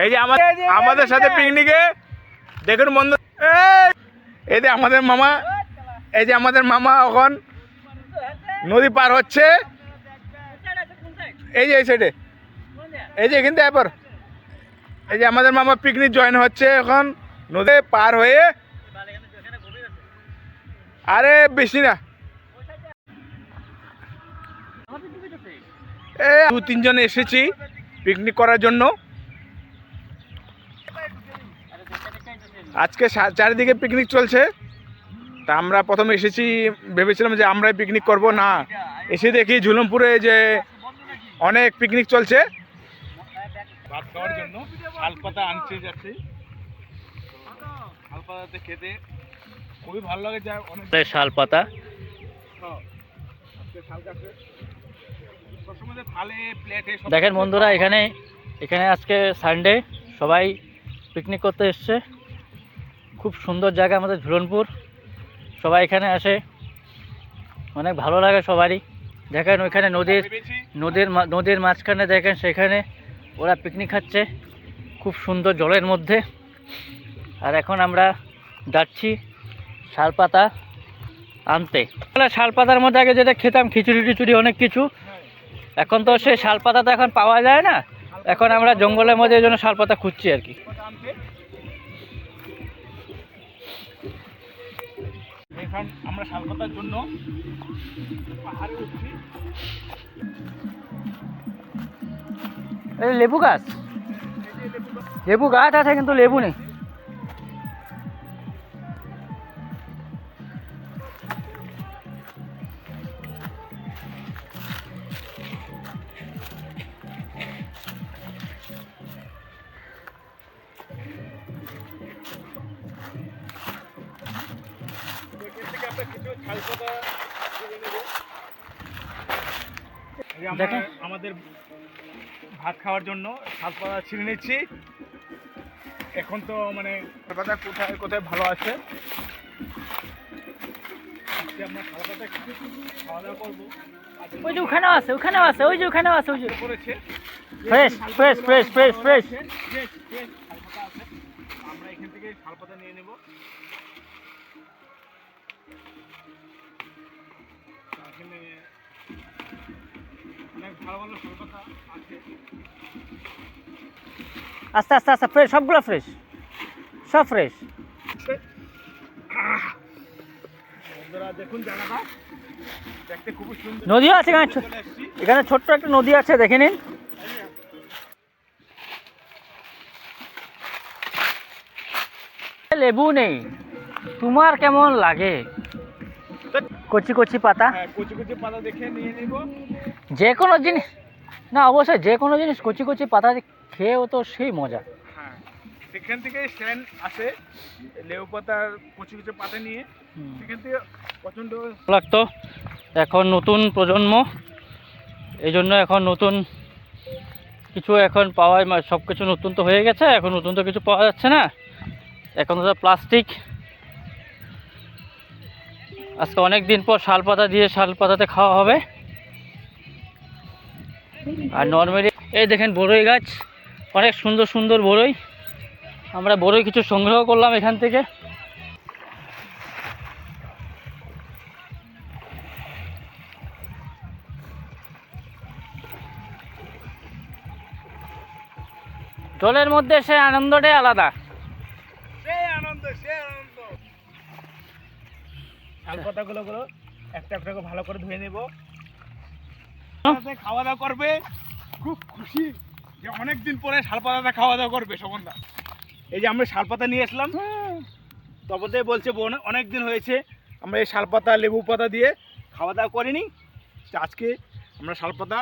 এই যে আমাদের সাথে পিকনিকে দেখুন বন্ধু, এই যে আমাদের মামা, এই যে আমাদের মামা এখন নদী পার হচ্ছে। এই যে এই সাইডে, এই যে এখান থেকে এরপর এই যে আমাদের মামা পিকনিক জয়েন হচ্ছে এখন নদী পার হয়ে। আরে বেশি না, দু তিনজন এসেছি পিকনিক করার জন্য। আজকে চারিদিকে পিকনিক চলছে, তা আমরা প্রথমে এসেছি, ভেবেছিলাম যে আমরাই পিকনিক করব, না এসে দেখি ঝুলমপুরে যে অনেক পিকনিক চলছে। ভাত খাওয়ার জন্য শালপাতা আনতে যাচ্ছি, শালপাতাতে খেতে খুবই ভালো লাগে। যা অনেক শালপাতা দেখেন বন্ধুরা, এখানে আজকে সানডে, সবাই পিকনিক করতে এসছে। খুব সুন্দর জায়গা আমাদের ঝুলনপুর, সবাই এখানে আসে, অনেক ভালো লাগে সবারই। দেখেন ওইখানে নদীর মাঝখানে দেখেন, সেখানে ওরা পিকনিক খাচ্ছে খুব সুন্দর জলের মধ্যে। আর এখন আমরা যাচ্ছি শালপাতা আনতে। শালপাতার মধ্যে আগে যেটা খেতাম খিচুড়ি টিচুড়ি অনেক কিছু, এখন তো সেই শালপাতা তো এখন পাওয়া যায় না। এখন আমরা জঙ্গলের মধ্যে এই জন্য শালপাতা খুঁজছি আর কি। এখন আমরা শালপাতার জন্য পাহাড়ে উঠছি। এই লেবু গাছ আছে কিন্তু লেবু নেই। আমাদের ভাত খাওয়ার জন্য শালপাতা ছিঁড়ে নিচ্ছি। এখন তো মানে শালপাতা কোথায় কোথায় ভালো আছে, আমরা শালপাতা খাওয়া দাওয়া করবো। ওই যে ওখানে আছে, ওই যে ওখানে আছে, ওই যে করেছে ফ্রেশ। আমরা এখান থেকে শালপাতা নিয়ে নেব। এখানে অনেক ভালো ভালো শালপাতা আছে। আস্তে ফ্রেশ, সবগুলো ফ্রেশ, সব ফ্রেশ। দেখুন জায়গাটা দেখতে খুব সুন্দর। নদীও আছে এখানে ছোট্ট একটা নদী আছে, দেখে নিন। লেবু নেই, তোমার কেমন লাগে? কচি কচি পাতা, কচি পাতা দেখে নিয়ে নিব। যে কোনো জিনিস না, অবশ্যই যে কোনো জিনিস কচি কচি পাতা খেয়েও তো সেই মজা। হ্যাঁ, সেখান থেকে স্ট্যান্ড আসে লেবু পাতার কচি পাতা নিয়ে, সেখান থেকে প্রচণ্ড লাগতো। এখন নতুন প্রজন্ম, এই জন্য এখন নতুন কিছু এখন পাওয়াই, সব কিছু নতুন তো হয়ে গেছে, এখন নতুন তো কিছু পাওয়া যাচ্ছে না, এখন তো প্লাস্টিক। আজকে অনেক দিন পর শালপাতা দিয়ে শালপাতাতে খাওয়া হবে। আর নর্মালি এই দেখেন বড়ই গাছ, অনেক সুন্দর সুন্দর বড়ই। আমরা বড়ই কিছু সংগ্রহ করলাম এখান থেকে। জলের মধ্যে সে আনন্দটাই আলাদা। শালপাতাগুলো একটা একটা করে ভালো করে ধুয়ে নেব, খাওয়া দাওয়া করবে। খুব খুশি যে অনেকদিন পরে শালপাতাটা খাওয়া দাওয়া করবে সবন্ধা। এই যে আমরা শালপাতা নিয়ে আসলাম, তবে বলছে অনেকদিন হয়েছে আমরা এই শালপাতা লেবু পাতা দিয়ে খাওয়া দাওয়া করিনি। আজকে আমরা শালপাতা